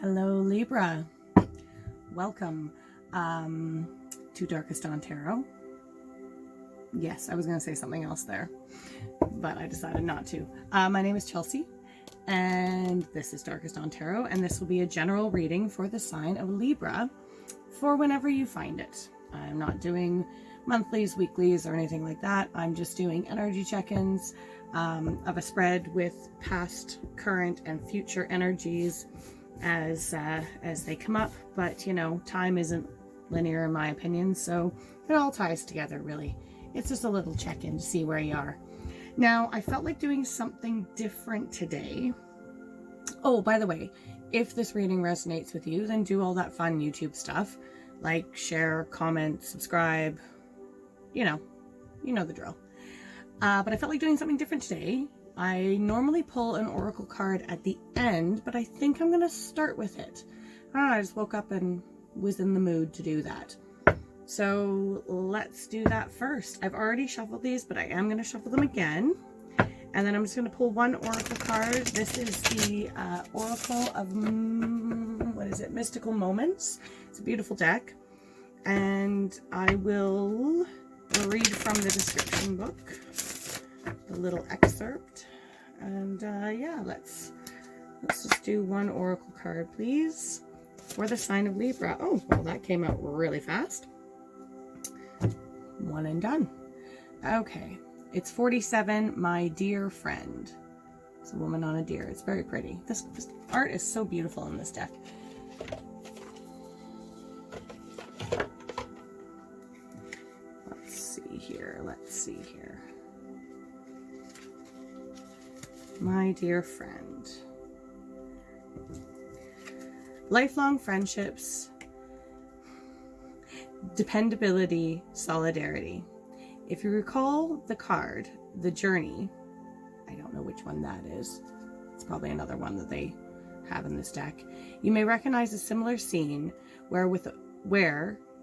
Hello Libra, welcome to Darkest Dawn Tarot. Yes, I was going to say something else there, but I decided not to. My name is Chelsea, and this is Darkest Dawn Tarot, and this will be a general reading for the sign of Libra for whenever you find it. I'm not doing monthlies, weeklies, or anything like that. I'm just doing energy check-ins of a spread with past, current, and future energies as they come up. But you know, time isn't linear in my opinion, so it all ties together really. It's just a little check-in to see where you are. Now, I felt like doing something different today. Oh, by the way, if this reading resonates with you, then do all that fun YouTube stuff, like share, comment, subscribe, you know the drill. But I felt like doing something different today. I normally pull an oracle card at the end, but I think I'm going to start with it. I don't know, I just woke up and was in the mood to do that. So let's do that first. I've already shuffled these, but I am going to shuffle them again. And then I'm just going to pull one oracle card. This is the Oracle of, Mystical Moments. It's a beautiful deck. And I will read from the description book, the little excerpt. And yeah, let's just do one oracle card, please, for the sign of Libra. Oh, well, that came out really fast. One and done. Okay, it's 47, my dear friend. It's a woman on a deer. It's very pretty. This art is so beautiful in this deck. Let's see here. My dear friend. Lifelong friendships, dependability, solidarity. If you recall the card, the journey, I don't know which one that is. It's probably another one that they have in this deck. You may recognize a similar scene where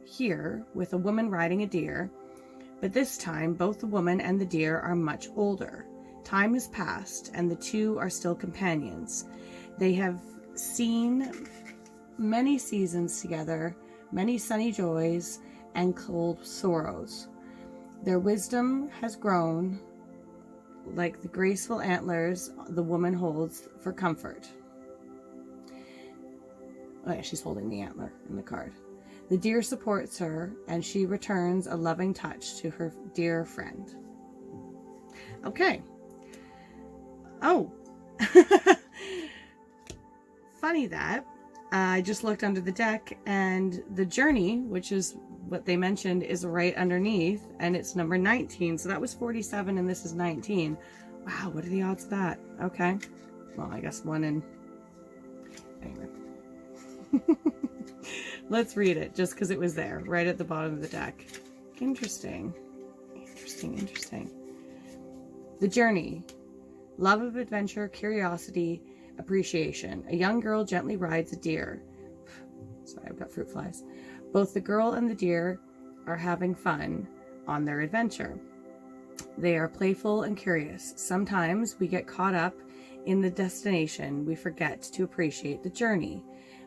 here with a woman riding a deer, but this time both the woman and the deer are much older. Time has passed and the two are still companions. They have seen many seasons together, many sunny joys and cold sorrows. Their wisdom has grown like the graceful antlers the woman holds for comfort. Oh yeah, she's holding the antler in the card. The deer supports her, and she returns a loving touch to her dear friend. Okay. Oh. Funny that. I just looked under the deck, and the journey, which is what they mentioned, is right underneath, and it's number 19. So that was 47, and this is 19. Wow, what are the odds of that? Okay. Well, I guess one in... Anyway. Let's read it, just because it was there, right at the bottom of the deck. Interesting. Interesting. The journey. Love of adventure, curiosity, appreciation. A young girl gently rides a deer. Sorry, I've got fruit flies. Both the girl and the deer are having fun on their adventure. They are playful and curious. Sometimes we get caught up in the destination. We forget to appreciate the journey.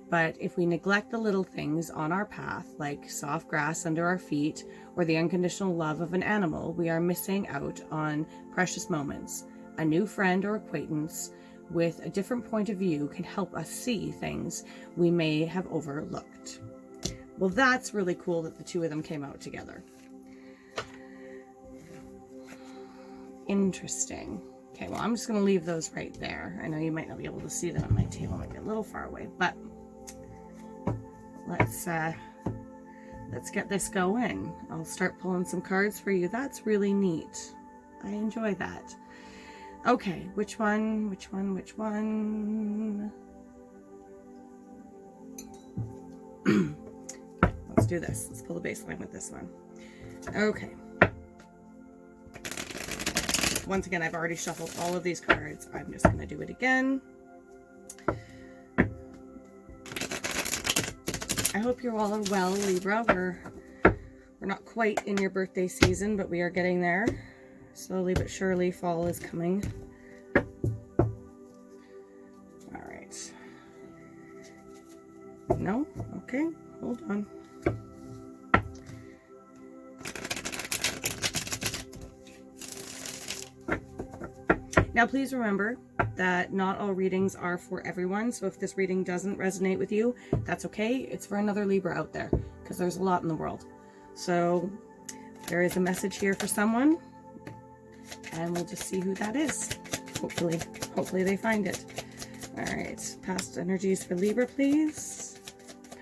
But if we neglect the little things on our path, like soft grass under our feet or the unconditional love of an animal, we are missing out on precious moments. A new friend or acquaintance with a different point of view can help us see things we may have overlooked. Well, that's really cool that the two of them came out together. Interesting. Okay, well, I'm just going to leave those right there. I know you might not be able to see them on my table. It might be a little far away, but let's get this going. I'll start pulling some cards for you. That's really neat. I enjoy that. Okay, which one? Let's do this. Let's pull the baseline with this one. Okay. Once again, I've already shuffled all of these cards. I'm just going to do it again. I hope you're all well, Libra. We're not quite in your birthday season, but we are getting there. Slowly but surely, fall is coming. All right. No? Okay, hold on. Now, please remember that not all readings are for everyone. So if this reading doesn't resonate with you, that's okay. It's for another Libra out there, because there's a lot in the world. So there is a message here for someone, and we'll just see who that is. Hopefully they find it. All right, past energies for Libra, please.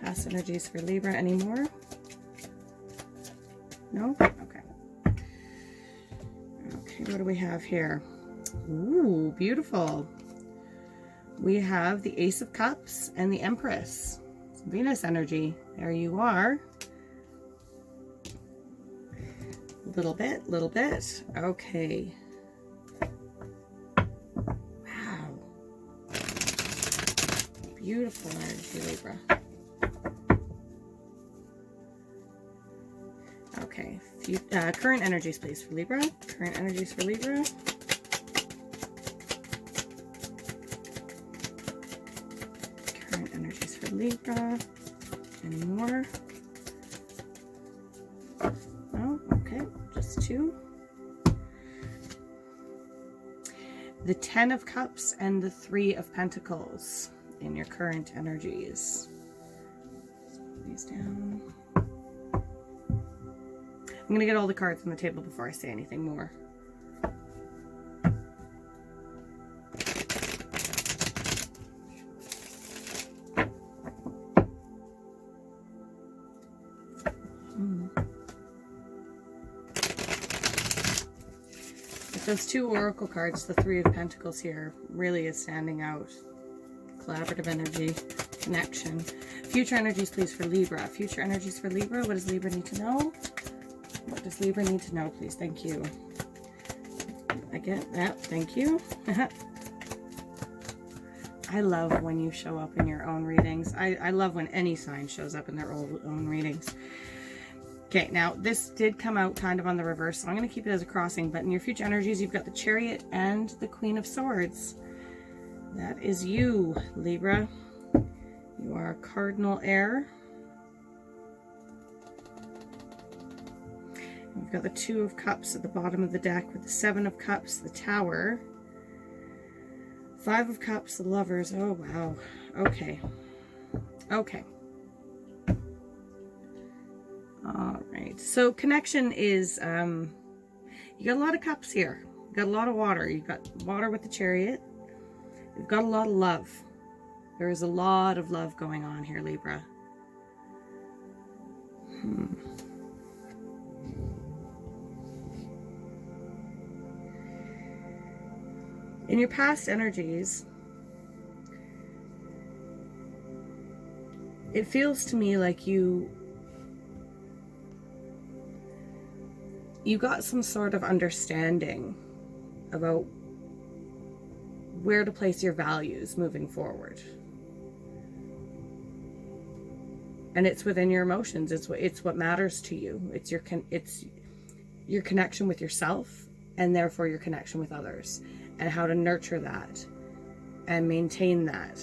Past energies for Libra. Any more? No? Okay. Okay, what do we have here? Ooh, beautiful. We have the Ace of Cups and the Empress. Venus energy. There you are. Little bit. Okay. Wow. Beautiful energy, Libra. Okay. Current energies, please, for Libra. Current energies for Libra. Current energies for Libra. Any more? No? Okay. Just two. The Ten of Cups and the Three of Pentacles in your current energies. Let's put these down. I'm going to get all the cards on the table before I say anything more. Those two oracle cards, the Three of Pentacles here, really is standing out. Collaborative energy, connection. Future energies, please, for Libra. Future energies for Libra. What does Libra need to know? What does Libra need to know, please? Thank you. I get that. Thank you. I love when you show up in your own readings. I love when any sign shows up in their own readings. Okay, now this did come out kind of on the reverse, so I'm going to keep it as a crossing, but in your future energies, you've got the Chariot and the Queen of Swords. That is you, Libra. You are a cardinal heir. We've got the Two of Cups at the bottom of the deck with the Seven of Cups, the Tower. Five of Cups, the Lovers. Oh, wow. Okay. Okay. All right. So connection is, you got a lot of cups here. You got a lot of water. You've got water with the Chariot. You've got a lot of love. There is a lot of love going on here, Libra. In your past energies, it feels to me like you got some sort of understanding about where to place your values moving forward. And it's within your emotions. It's what matters to you. It's your connection with yourself, and therefore your connection with others, and how to nurture that and maintain that.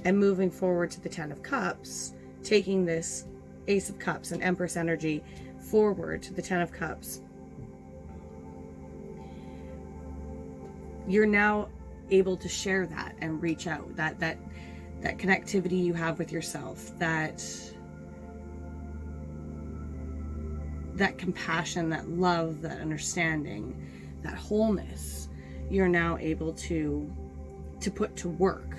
And moving forward to the Ten of Cups, taking this Ace of Cups and Empress energy forward to the Ten of Cups, you're now able to share that and reach out. That connectivity you have with yourself, that compassion, that love, that understanding, that wholeness, you're now able to put to work,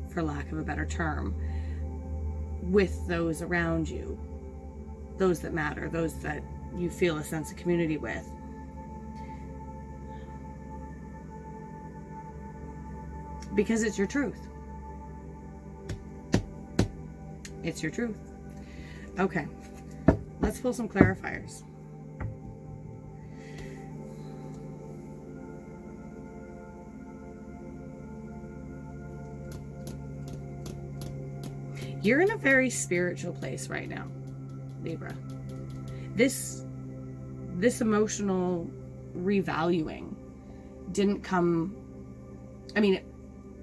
for lack of a better term, with those around you, those that matter, those that you feel a sense of community with. Because it's your truth. It's your truth. Okay, let's pull some clarifiers. You're in a very spiritual place right now, Libra. This emotional revaluing didn't come, I mean,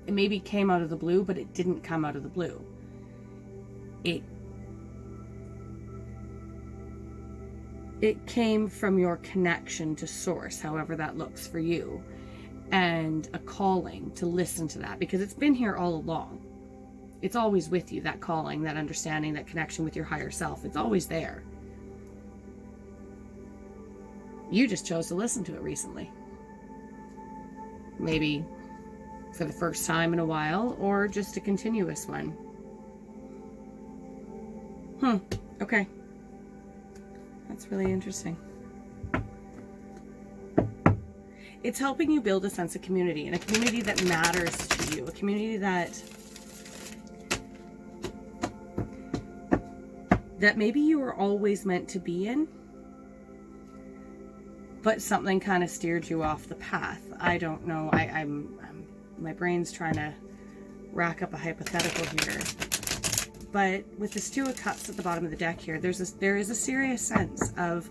it maybe came out of the blue, but it didn't come out of the blue. It came from your connection to source, however that looks for you, and a calling to listen to that, because it's been here all along. It's always with you, that calling, that understanding, that connection with your higher self. It's always there. You just chose to listen to it recently. Maybe for the first time in a while, or just a continuous one. Okay. That's really interesting. It's helping you build a sense of community, and a community that matters to you, a community that maybe you were always meant to be in, but something kind of steered you off the path. I don't know. My brain's trying to rack up a hypothetical here. But with this Two of Cups at the bottom of the deck here, there is a serious sense of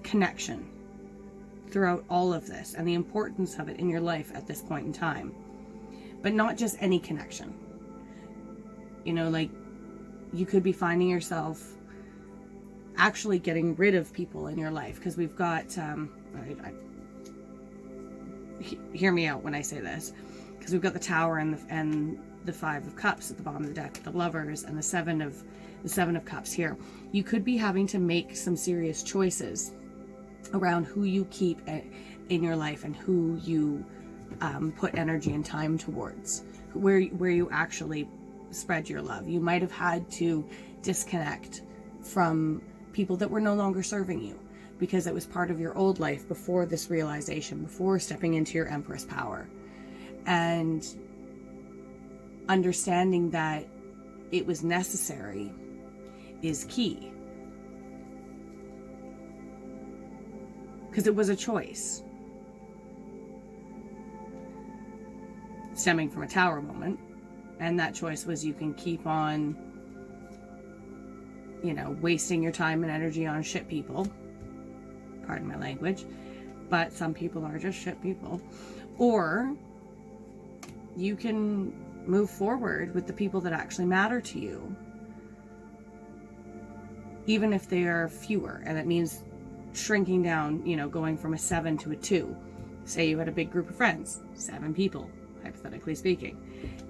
connection throughout all of this, and the importance of it in your life at this point in time. But not just any connection. You know, like, you could be finding yourself actually getting rid of people in your life, because we've got hear me out when I say this, because we've got the Tower and the Five of Cups at the bottom of the deck, the Lovers, and the Seven of Cups here. You could be having to make some serious choices around who you keep in your life and who you put energy and time towards, where you actually spread your love. You might have had to disconnect from people that were no longer serving you, because it was part of your old life before this realization, before stepping into your Empress power. And understanding that it was necessary is key, because it was a choice stemming from a Tower moment. And that choice was, you can keep on, you know, wasting your time and energy on shit people. Pardon my language. But some people are just shit people. Or you can move forward with the people that actually matter to you, even if they are fewer. And it means shrinking down, you know, going from a 7 to a 2. Say you had a big group of friends, 7 people, hypothetically speaking,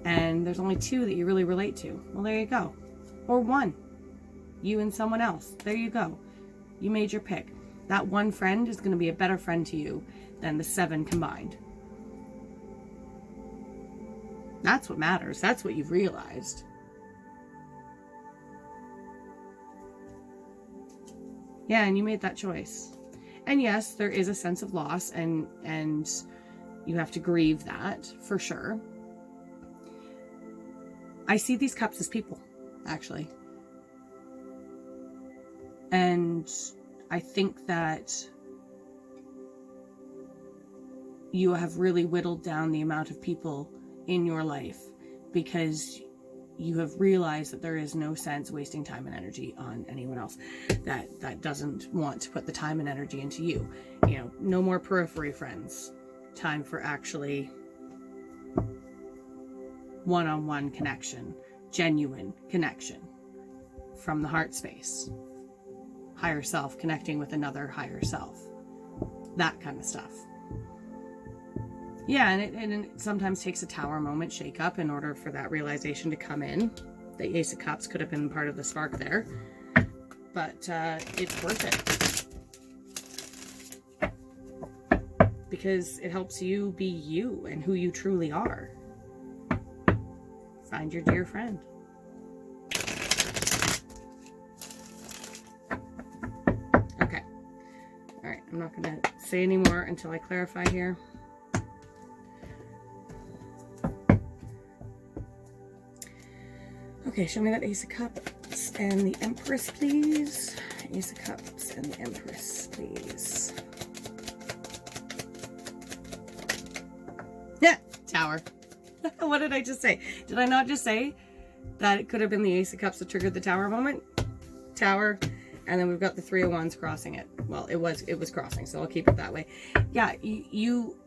and there's only 2 that you really relate to. Well, there you go. Or 1, you and someone else. There you go. You made your pick. That one friend is going to be a better friend to you than the 7 combined. That's what matters. That's what you've realized. Yeah, and you made that choice. And yes, there is a sense of loss, and you have to grieve that, for sure. I see these cups as people, actually. And I think that you have really whittled down the amount of people in your life, because you have realized that there is no sense wasting time and energy on anyone else that doesn't want to put the time and energy into you. You know, no more periphery friends. Time for actually one-on-one connection, genuine connection from the heart space. Higher self connecting with another higher self. That kind of stuff. Yeah, and it sometimes takes a Tower moment shake up in order for that realization to come in. The Ace of Cups could have been part of the spark there, but it's worth it, because it helps you be you and who you truly are. Find your dear friend. Okay. All right, I'm not going to say any more until I clarify here. Okay, show me that Ace of Cups and the Empress, please. Ace of Cups and the Empress, please. Yeah, Tower. What did I just say? Did I not just say that it could have been the Ace of Cups that triggered the Tower moment? Tower, and then we've got the Three of Wands crossing it. Well, it was crossing, so I'll keep it that way. Yeah, you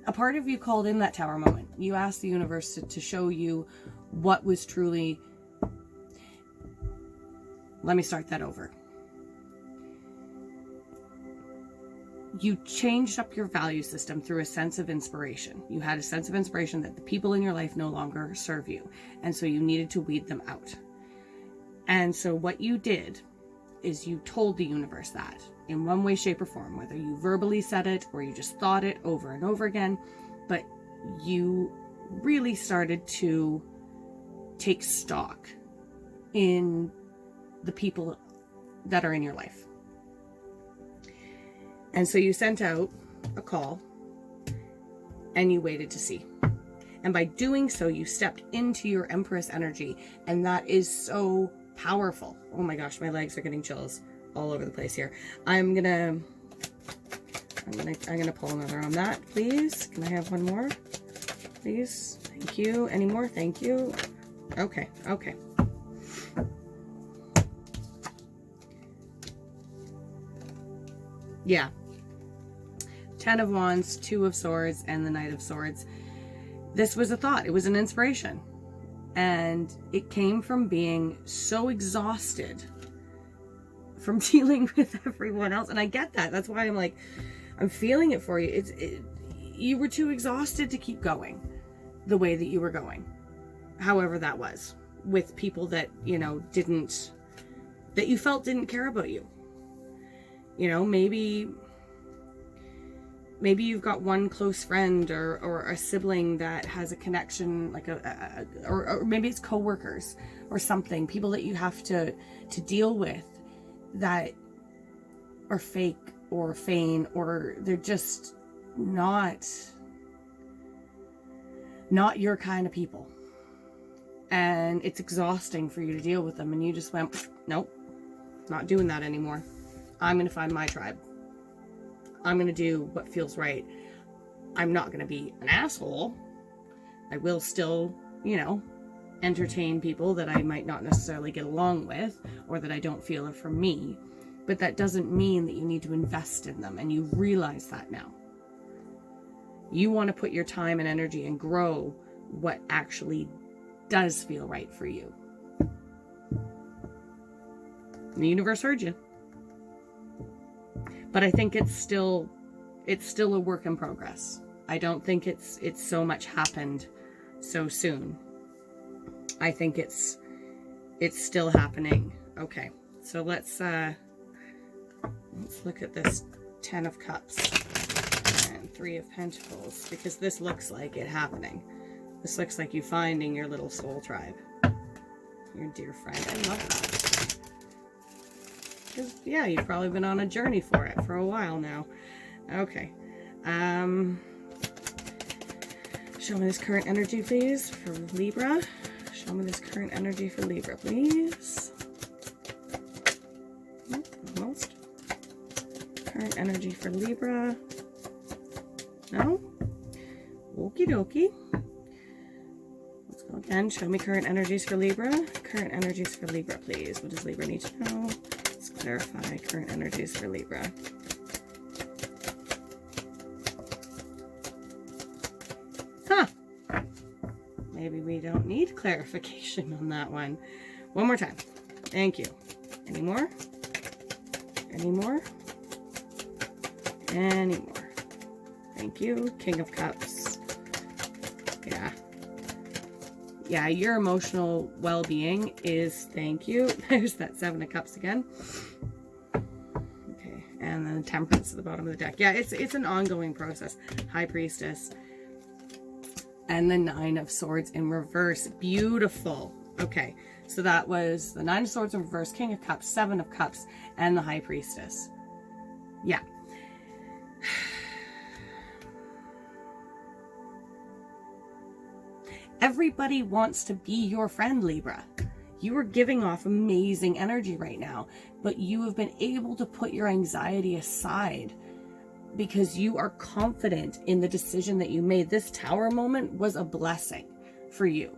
a part of you called in that tower moment. You asked the universe to show you what was truly... Let me start that over. You changed up your value system through a sense of inspiration. You had a sense of inspiration that the people in your life no longer serve you. And so you needed to weed them out. And so what you did is you told the universe that in one way, shape, or form, whether you verbally said it or you just thought it over and over again, but you really started to take stock in the people that are in your life. And so you sent out a call and you waited to see. And by doing so, you stepped into your Empress energy. And that is so powerful. Oh my gosh, my legs are getting chills all over the place here. I'm gonna pull another on that, please. Can I have one more? Please. Thank you. Any more? Thank you. Okay. Okay. Yeah. 10 of Wands, 2 of Swords, and the Knight of Swords. This was a thought. It was an inspiration. And it came from being so exhausted from dealing with everyone else. And I get that. That's why I'm like, I'm feeling it for you. You were too exhausted to keep going the way that you were going. However that was. With people that, you know, that you felt didn't care about you. You know, maybe you've got one close friend or a sibling that has a connection, like or maybe it's coworkers or something, people that you have to deal with that are fake or feign, or they're just not your kind of people. And it's exhausting for you to deal with them. And you just went, nope, not doing that anymore. I'm going to find my tribe. I'm going to do what feels right. I'm not going to be an asshole. I will still, you know, entertain people that I might not necessarily get along with or that I don't feel are for me. But that doesn't mean that you need to invest in them. And you realize that now. You want to put your time and energy and grow what actually does feel right for you. The universe heard you. But I think it's still a work in progress. I don't think it's so much happened so soon. I think it's still happening. Okay, so let's look at this 10 of Cups and 3 of Pentacles, because this looks like it happening. This looks like you finding your little soul tribe, your dear friend. I love that. Because, yeah, you've probably been on a journey for it for a while now. Okay. Show me this current energy, please, for Libra. Show me this current energy for Libra, please. Oh, almost. Current energy for Libra. No? Okie dokie. Let's go again. Show me current energies for Libra. Current energies for Libra, please. What does Libra need to know? Let's clarify current energies for Libra. Huh. Maybe we don't need clarification on that one. One more time. Thank you. Any more? Any more? Any more? Thank you. King of Cups. Yeah. Yeah, your emotional well-being is, thank you. There's that 7 of Cups again. Okay, and then the Temperance at the bottom of the deck. Yeah, it's an ongoing process. High Priestess. And the 9 of Swords in reverse. Beautiful. Okay, so that was the 9 of Swords in reverse, King of Cups, 7 of Cups, and the High Priestess. Yeah. Everybody wants to be your friend, Libra. You are giving off amazing energy right now, but you have been able to put your anxiety aside because you are confident in the decision that you made. This Tower moment was a blessing for you.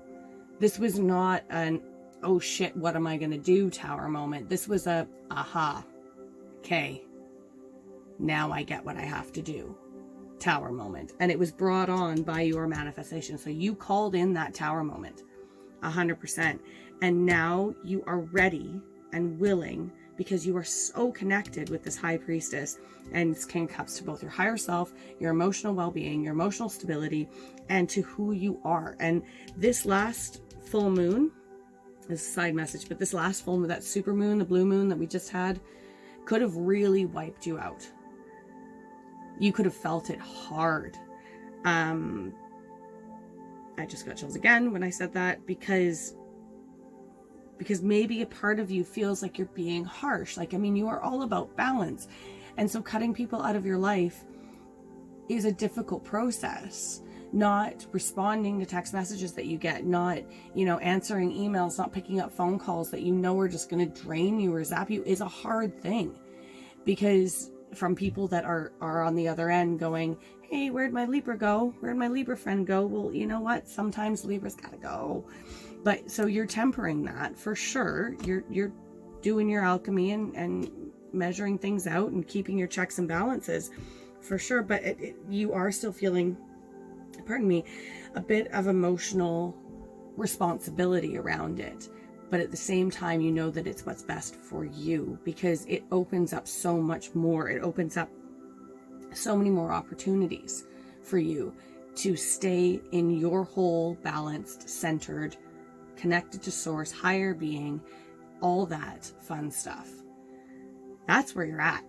This was not an, oh shit, what am I going to do Tower moment. This was a, aha, okay, now I get what I have to do. tower moment, and it was brought on by your manifestation. So you called in that tower moment 100%, and now you are ready and willing, because you are so connected with this high priestess and this King of Cups, to both your higher self, your emotional well-being, your emotional stability, and to who you are. And this last full moon, this is a side message, but this last full moon, that super moon, the blue moon that we just had, could have really wiped you out. You could have felt it hard. I just got chills again when I said that, because maybe a part of you feels like you're being harsh. Like, I mean, you are all about balance. And so cutting people out of your life is a difficult process. Not responding to text messages that you get, not, answering emails, not picking up phone calls that are just going to drain you or zap you, is a hard thing. Because from people that are on the other end going, hey, where'd my Libra go? Where'd my Libra friend go? Well, you know what? Sometimes Libra's got to go. But so you're tempering that for sure. You're doing your alchemy and measuring things out and keeping your checks and balances for sure. But you are still feeling, pardon me, a bit of emotional responsibility around it. But at the same time, you know that it's what's best for you, because it opens up so much more. It opens up so many more opportunities for you to stay in your whole, balanced, centered, connected to source, higher being, all that fun stuff. That's where you're at.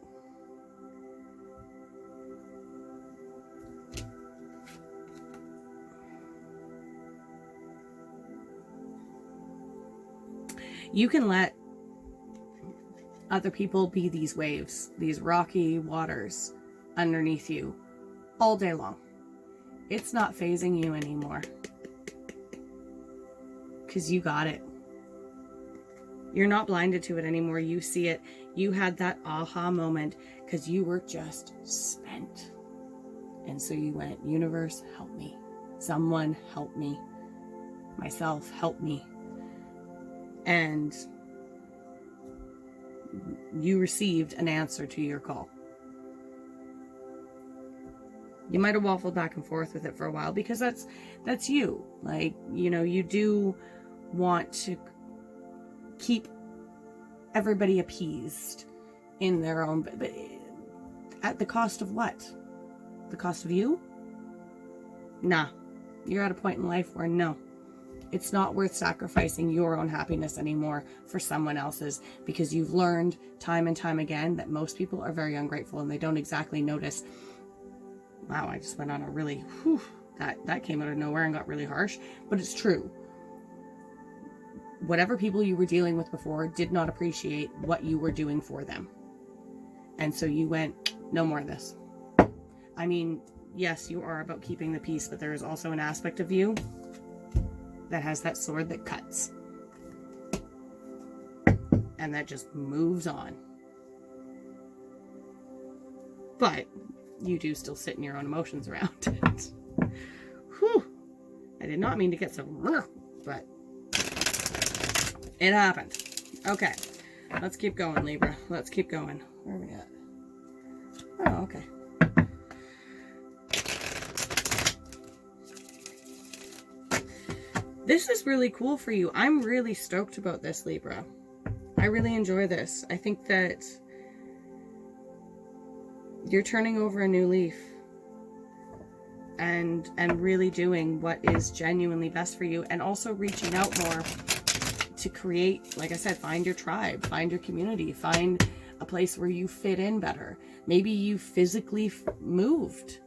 You can let other people be these waves, these rocky waters underneath you all day long. It's not phasing you anymore, because you got it. You're not blinded to it anymore. You see it. You had that aha moment because you were just spent. And so you went, universe, help me. Someone help me. Myself, help me. And you received an answer to your call. You might have waffled back and forth with it for a while, because that's you. Like, you do want to keep everybody appeased in their own, but at the cost of what? The cost of you? Nah. You're at a point in life where no. It's not worth sacrificing your own happiness anymore for someone else's, because you've learned time and time again that most people are very ungrateful and they don't exactly notice. Wow, I just went on a really, that came out of nowhere and got really harsh, but it's true. Whatever people you were dealing with before did not appreciate what you were doing for them. And so you went, no more of this. I mean, yes, you are about keeping the peace, but there is also an aspect of you that has that sword that cuts. And that just moves on. But you do still sit in your own emotions around it. Whew. I did not mean to get so, but it happened. Okay. Let's keep going, Libra. Let's keep going. Where are we at? Oh, okay. This is really cool for you. I'm really stoked about this, Libra. I really enjoy this. I think that you're turning over a new leaf and really doing what is genuinely best for you, and also reaching out more to create, like I said, find your tribe, find your community, find a place where you fit in better. Maybe you physically moved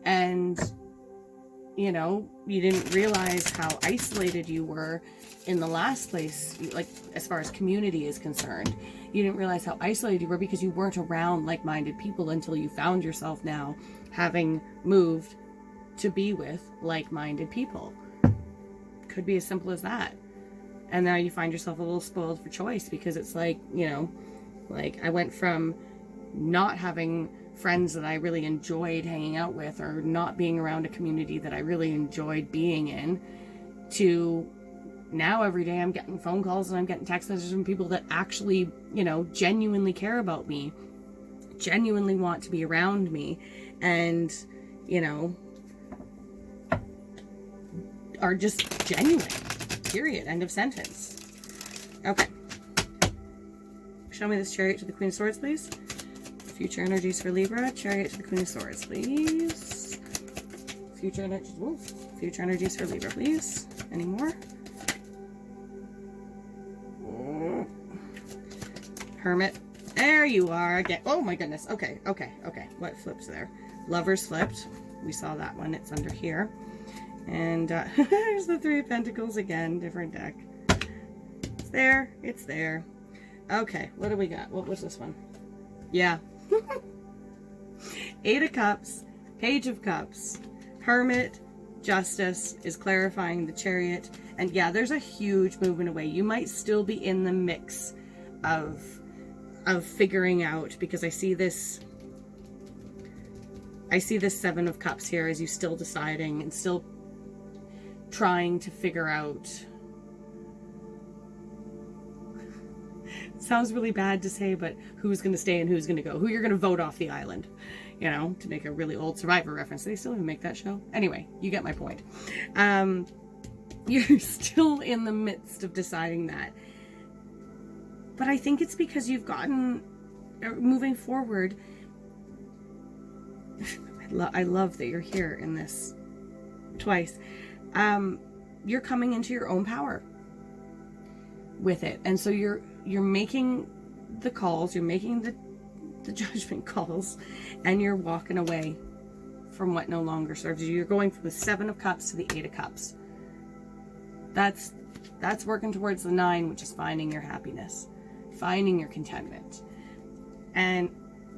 and you didn't realize how isolated you were in the last place, like as far as community is concerned. You didn't realize how isolated you were because you weren't around like-minded people until you found yourself now having moved to be with like-minded people. Could be as simple as that. And now you find yourself a little spoiled for choice, because it's like, like I went from not having friends that I really enjoyed hanging out with, or not being around a community that I really enjoyed being in, to now every day I'm getting phone calls and I'm getting text messages from people that actually, genuinely care about me, genuinely want to be around me, and, you know, are just genuine. Period. End of sentence. Okay. Show me this Chariot to the Queen of Swords, please. Future energies for Libra. Chariot to the Queen of Swords, please. Future energies for Libra, please. Any more? Hermit. There you are again. Oh my goodness. Okay. What flips there? Lovers flipped. We saw that one. It's under here. And there's the Three of Pentacles again. Different deck. It's there. It's there. Okay. What do we got? What was this one? Yeah. Eight of Cups. Page of Cups. Hermit. Justice is clarifying the Chariot. And yeah, there's a huge movement away. You might still be in the mix of figuring out, because I see this Seven of Cups here as you still deciding and still trying to figure out. It sounds really bad to say, but who's going to stay and who's going to go, who you're going to vote off the island, you know, to make a really old Survivor reference. Do they still even make that show? Anyway, you get my point. You're still in the midst of deciding that. But I think it's because you've gotten, moving forward, I love that you're here in this twice. You're coming into your own power with it. And so you're making the calls, you're making the judgment calls, and you're walking away from what no longer serves you. You're going from the Seven of Cups to the Eight of Cups. That's working towards the Nine, which is finding your happiness. Finding your contentment. And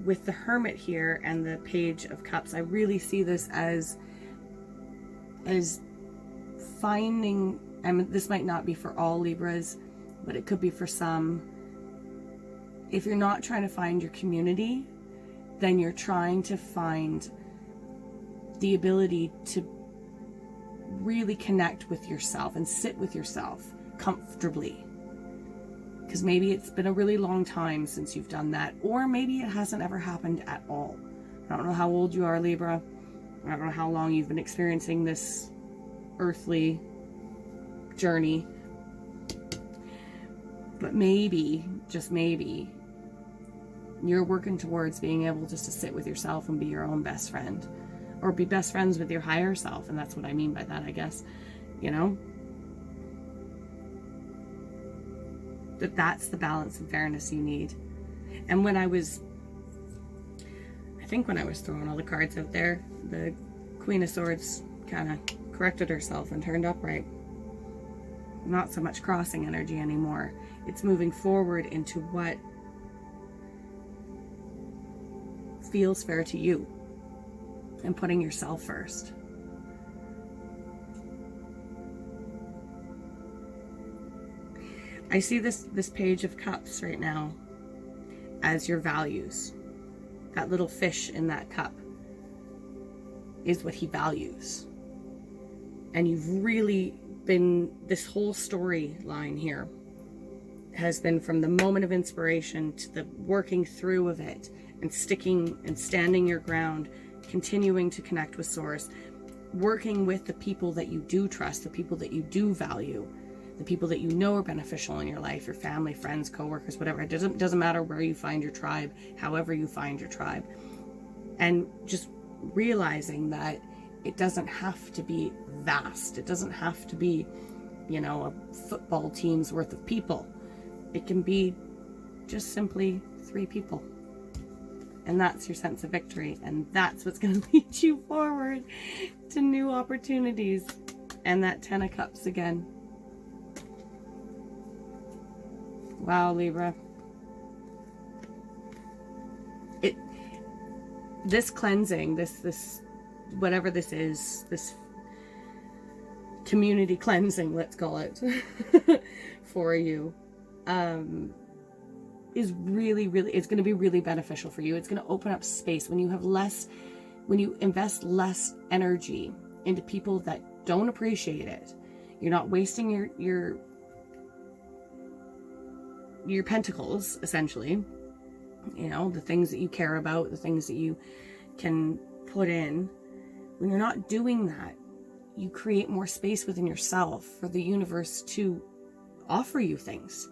with the Hermit here and the Page of Cups, I really see this as finding, I mean, this might not be for all Libras, but it could be for some. If you're not trying to find your community, then you're trying to find the ability to really connect with yourself and sit with yourself comfortably. Because maybe it's been a really long time since you've done that, or maybe it hasn't ever happened at all. I don't know how old you are, Libra. I don't know how long you've been experiencing this earthly journey. But maybe, just maybe, you're working towards being able just to sit with yourself and be your own best friend. Or be best friends with your higher self. And that's what I mean by that, I guess. You know? That's the balance and fairness you need. And when I think when I was throwing all the cards out there, the Queen of Swords kind of corrected herself and turned upright. Not so much crossing energy anymore. It's moving forward into what feels fair to you and putting yourself first. I see this Page of Cups right now as your values. That little fish in that cup is what he values. And you've really been, this whole storyline here has been from the moment of inspiration to the working through of it and sticking and standing your ground, continuing to connect with Source, working with the people that you do trust, the people that you do value, the people that you know are beneficial in your life, your family, friends, co-workers, whatever. It doesn't matter where you find your tribe, however you find your tribe. And just realizing that it doesn't have to be vast. It doesn't have to be, you know, a football team's worth of people. It can be just simply 3 people. And that's your sense of victory. And that's what's going to lead you forward to new opportunities. And that 10 of Cups again. Wow, Libra. This cleansing, this whatever this is, this community cleansing, let's call it, for you, is really, it's going to be really beneficial for you. It's going to open up space when you have less, when you invest less energy into people that don't appreciate it. You're not wasting your pentacles, essentially, you know, the things that you care about, the things that you can put in, When you're not doing that, you create more space within yourself for the universe to offer you things,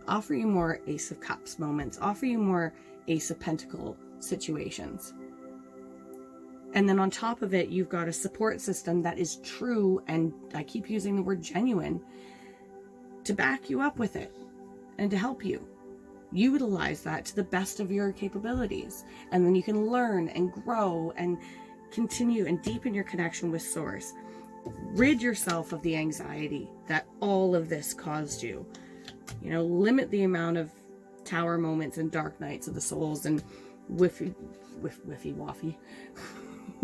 offer you more Ace of Cups moments, offer you more Ace of Pentacle situations. And then on top of it, you've got a support system that is true, and I keep using the word genuine, to back you up with it and to help you utilize that to the best of your capabilities. And then you can learn and grow and continue and deepen your connection with Source. Rid yourself of the anxiety that all of this caused you. You know, limit the amount of tower moments and dark nights of the souls and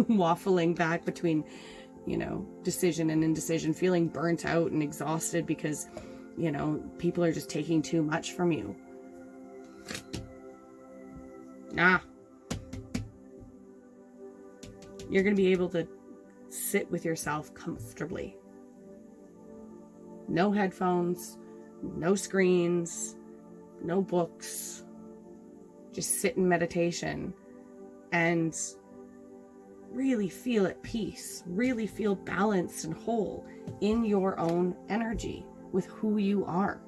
waffling back between, you know, decision and indecision, feeling burnt out and exhausted because, you know, people are just taking too much from you. You're going to be able to sit with yourself comfortably. No headphones, no screens, no books. Just sit in meditation and really feel at peace, really feel balanced and whole in your own energy with who you are.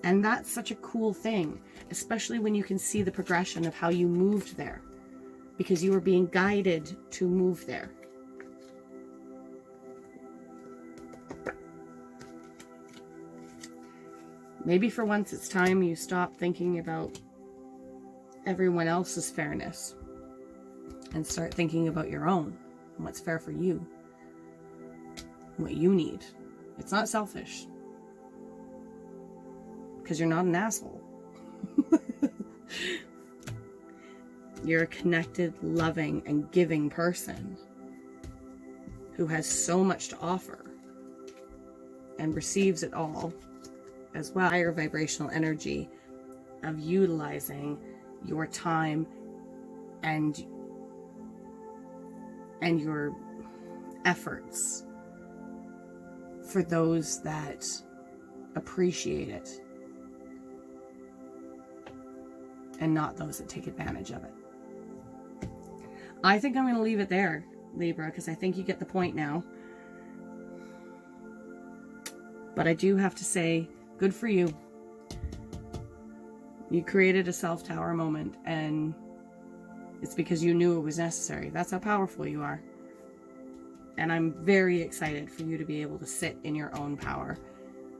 And that's such a cool thing, especially when you can see the progression of how you moved there, because you were being guided to move there. Maybe for once it's time you stop thinking about everyone else's fairness and start thinking about your own and what's fair for you, what you need. It's not selfish, because you're not an asshole. You're a connected, loving, and giving person who has so much to offer and receives it all as well. Higher vibrational energy of utilizing your time and your efforts for those that appreciate it and not those that take advantage of it. I think I'm going to leave it there, Libra, because I think you get the point now. But I do have to say, good for you. You created a self-tower moment, and it's because you knew it was necessary. That's how powerful you are. And I'm very excited for you to be able to sit in your own power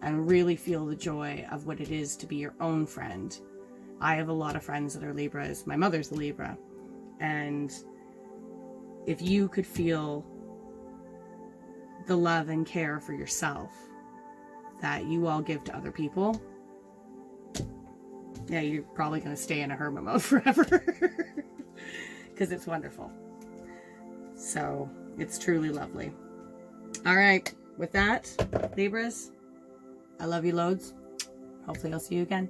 and really feel the joy of what it is to be your own friend. I have a lot of friends that are Libras. My mother's a Libra. And if you could feel the love and care for yourself that you all give to other people, yeah, you're probably going to stay in a hermit mode forever. Because it's wonderful. So it's truly lovely. All right. With that, Libras, I love you loads. Hopefully I'll see you again.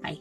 Bye.